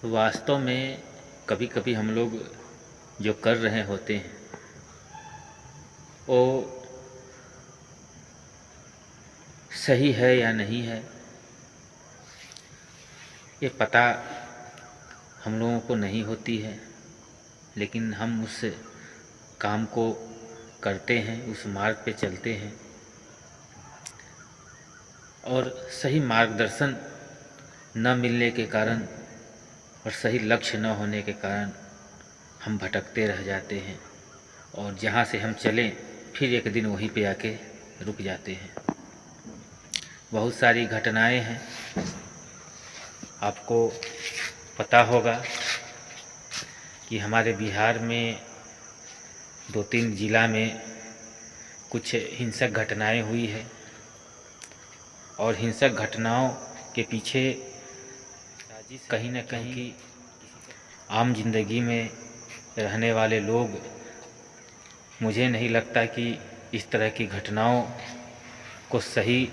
वास्तव में कभी कभी हम लोग जो कर रहे होते हैं वो सही है या नहीं है, ये पता हम लोगों को नहीं होती है। लेकिन हम उस काम को करते हैं, उस मार्ग पे चलते हैं और सही मार्गदर्शन न मिलने के कारण और सही लक्ष्य न होने के कारण हम भटकते रह जाते हैं और जहाँ से हम चलें फिर एक दिन वहीं पे आके रुक जाते हैं। बहुत सारी घटनाएं हैं, आपको पता होगा कि हमारे बिहार में 2-3 जिला में कुछ हिंसक घटनाएं हुई है और हिंसक घटनाओं के पीछे कहीं न कहीं आम जिंदगी में रहने वाले लोग, मुझे नहीं लगता कि इस तरह की घटनाओं को सही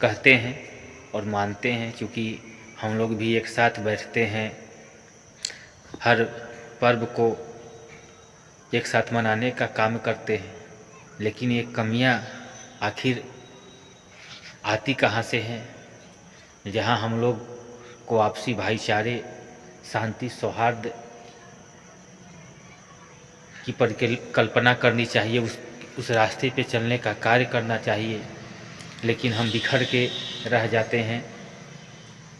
कहते हैं और मानते हैं, क्योंकि हम लोग भी एक साथ बैठते हैं, हर पर्व को एक साथ मनाने का काम करते हैं। लेकिन ये कमियां आखिर आती कहाँ से हैं? जहाँ हम लोग को आपसी भाईचारे, शांति, सौहार्द की परिकल्पना करनी चाहिए, उस रास्ते पे चलने का कार्य करना चाहिए। लेकिन हम बिखर के रह जाते हैं,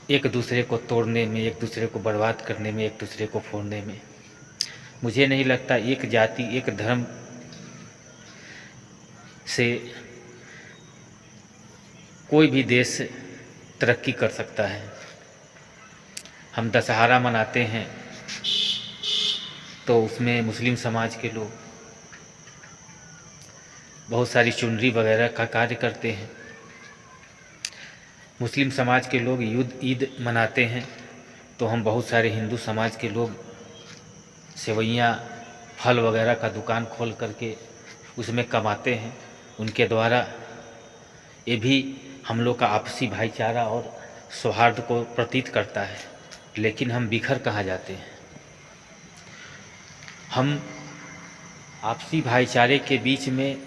एक दूसरे को तोड़ने में, एक दूसरे को बर्बाद करने में, एक दूसरे को फोड़ने में। मुझे नहीं लगता एक जाति, एक धर्म से कोई भी देश तरक्की कर सकता है। हम दशहरा मनाते हैं तो उसमें मुस्लिम समाज के लोग बहुत सारी चुनरी वगैरह का कार्य करते हैं। मुस्लिम समाज के लोग ईद मनाते हैं तो हम बहुत सारे हिंदू समाज के लोग सेवइयाँ, फल वगैरह का दुकान खोल करके उसमें कमाते हैं। उनके द्वारा ये भी हम लोग का आपसी भाईचारा और सौहार्द को प्रतीत करता है। लेकिन हम बिखर कहाँ जाते हैं? हम आपसी भाईचारे के बीच में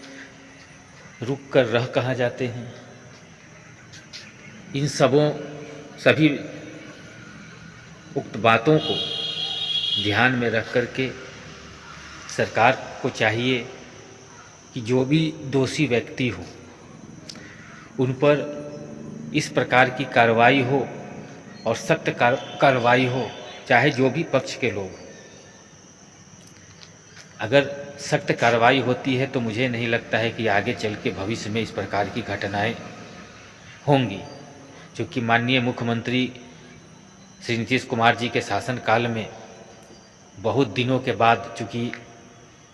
रुक कर रह कहाँ जाते हैं? इन सभी उक्त बातों को ध्यान में रख कर के सरकार को चाहिए कि जो भी दोषी व्यक्ति हो उन पर इस प्रकार की कार्रवाई हो और सख्त कार्रवाई हो, चाहे जो भी पक्ष के लोग। अगर सख्त कार्रवाई होती है तो मुझे नहीं लगता है कि आगे चल के भविष्य में इस प्रकार की घटनाएं होंगी, क्योंकि माननीय मुख्यमंत्री श्री नीतीश कुमार जी के शासनकाल में बहुत दिनों के बाद, चूँकि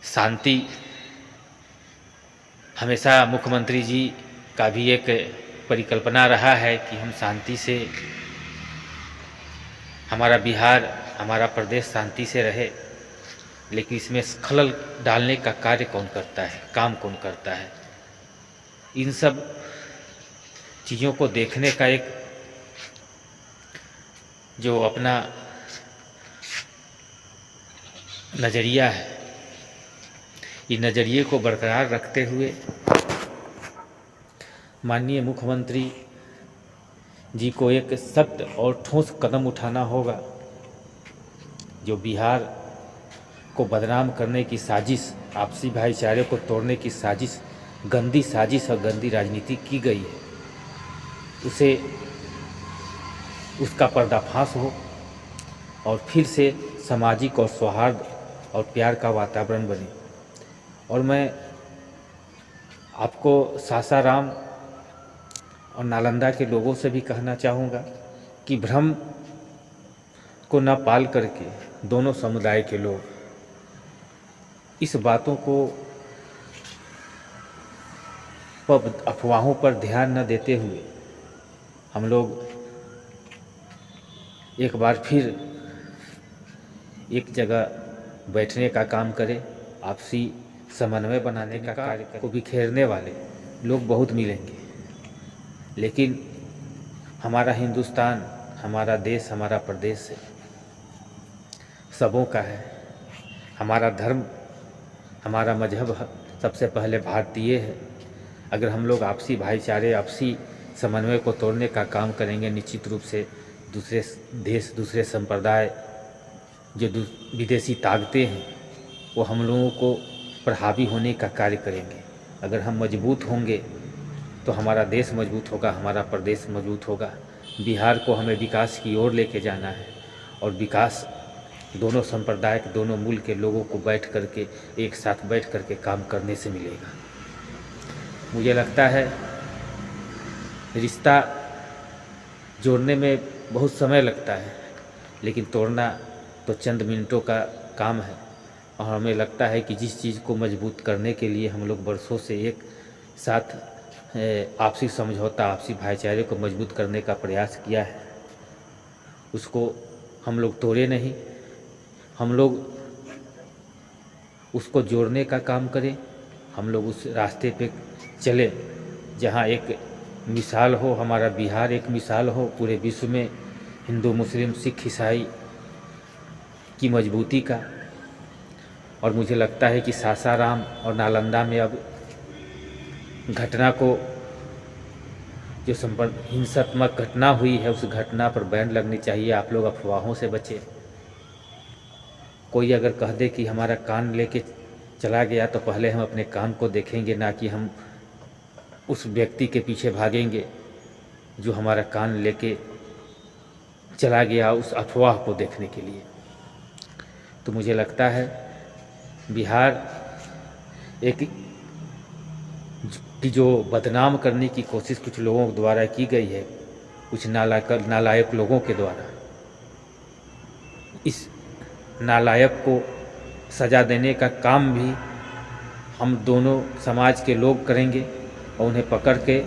शांति हमेशा मुख्यमंत्री जी का भी एक परिकल्पना रहा है कि हम शांति से, हमारा बिहार, हमारा प्रदेश शांति से रहे। लेकिन इसमें खलल डालने का कार्य कौन करता है, काम कौन करता है? इन सब चीज़ों को देखने का एक जो अपना नज़रिया है, ये नज़रिए को बरकरार रखते हुए माननीय मुख्यमंत्री जी को एक सख्त और ठोस कदम उठाना होगा। जो बिहार को बदनाम करने की साजिश, आपसी भाईचारे को तोड़ने की साजिश, गंदी साजिश और गंदी राजनीति की गई है, उसका पर्दाफाश हो और फिर से सामाजिक और सौहार्द और प्यार का वातावरण बने। और मैं आपको सासाराम और नालंदा के लोगों से भी कहना चाहूँगा कि भ्रम को न पाल करके दोनों समुदाय के लोग इस बातों को, अफवाहों पर ध्यान न देते हुए हम लोग एक बार फिर एक जगह बैठने का काम करें। आपसी समन्वय बनाने का कार्य को बिखेरने वाले लोग बहुत मिलेंगे, लेकिन हमारा हिंदुस्तान, हमारा देश, हमारा प्रदेश सबों का है। हमारा धर्म, हमारा मजहब सबसे पहले भारतीय है। अगर हम लोग आपसी भाईचारे, आपसी समन्वय को तोड़ने का काम करेंगे, निश्चित रूप से दूसरे देश, दूसरे संप्रदाय, जो विदेशी ताकतें हैं, वो हम लोगों को पर हावी होने का कार्य करेंगे। अगर हम मजबूत होंगे तो हमारा देश मजबूत होगा, हमारा प्रदेश मजबूत होगा। बिहार को हमें विकास की ओर लेके जाना है, और विकास दोनों संप्रदाय के, दोनों मूल के लोगों को बैठ करके, एक साथ बैठ करके काम करने से मिलेगा। मुझे लगता है रिश्ता जोड़ने में बहुत समय लगता है, लेकिन तोड़ना तो चंद मिनटों का काम है। और हमें लगता है कि जिस चीज़ को मजबूत करने के लिए हम लोग बरसों से एक साथ आपसी समझौता, आपसी भाईचारे को मजबूत करने का प्रयास किया है, उसको हम लोग तोड़े नहीं। हम लोग उसको जोड़ने का काम करें। हम लोग उस रास्ते पे चले जहाँ एक मिसाल हो, हमारा बिहार एक मिसाल हो पूरे विश्व में, हिंदू, मुस्लिम, सिख, ईसाई की मजबूती का। और मुझे लगता है कि सासाराम और नालंदा में अब घटना को, जो हिंसात्मक घटना हुई है, उस घटना पर बैन लगनी चाहिए। आप लोग अफवाहों से बचें। कोई अगर कह दे कि हमारा कान लेके चला गया, तो पहले हम अपने कान को देखेंगे, ना कि हम उस व्यक्ति के पीछे भागेंगे जो हमारा कान लेके चला गया उस अफवाह को देखने के लिए। तो मुझे लगता है बिहार की जो बदनाम करने की कोशिश कुछ लोगों द्वारा की गई है, कुछ नालायक लोगों के द्वारा, इस नालायक को सज़ा देने का काम भी हम दोनों समाज के लोग करेंगे। और उन्हें पकड़ के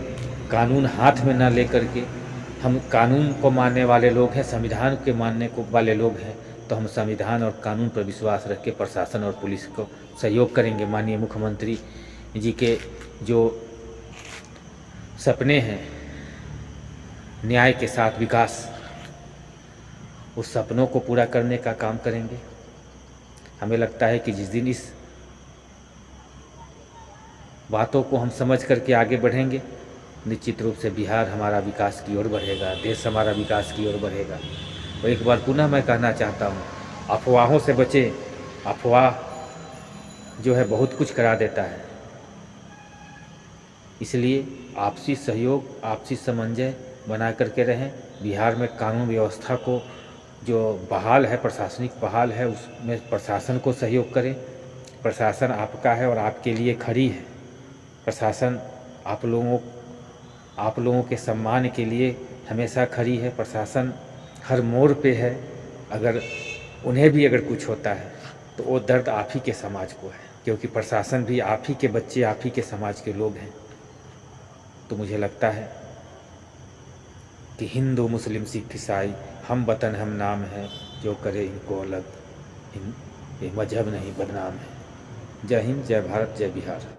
कानून हाथ में ना लेकर के, हम कानून को मानने वाले लोग हैं, संविधान के मानने को वाले लोग हैं, तो हम संविधान और कानून पर विश्वास रख के प्रशासन और पुलिस को सहयोग करेंगे। माननीय मुख्यमंत्री जी के जो सपने हैं न्याय के साथ विकास, उस सपनों को पूरा करने का काम करेंगे। हमें लगता है कि जिस दिन इस बातों को हम समझ करके आगे बढ़ेंगे, निश्चित रूप से बिहार हमारा विकास की ओर बढ़ेगा, देश हमारा विकास की ओर बढ़ेगा। और एक बार पुनः मैं कहना चाहता हूँ, अफवाहों से बचें। अफवाह जो है बहुत कुछ करा देता है। इसलिए आपसी सहयोग, आपसी समन्वय बना करके रहें। बिहार में कानून व्यवस्था को जो बहाल है, प्रशासनिक बहाल है, उसमें प्रशासन को सहयोग करें। प्रशासन आपका है और आपके लिए खड़ी है। प्रशासन आप लोगों के सम्मान के लिए हमेशा खड़ी है। प्रशासन हर मोड़ पे है। अगर उन्हें भी अगर कुछ होता है तो वो दर्द आप ही के समाज को है, क्योंकि प्रशासन भी आप ही के बच्चे, आप ही के समाज के लोग हैं। तो मुझे लगता है कि हिंदू, मुस्लिम, सिख, ईसाई, हम वतन हम नाम है, जो करे इनको अलग, ये मजहब नहीं बदनाम है। जय हिंद, जय भारत, जय बिहार।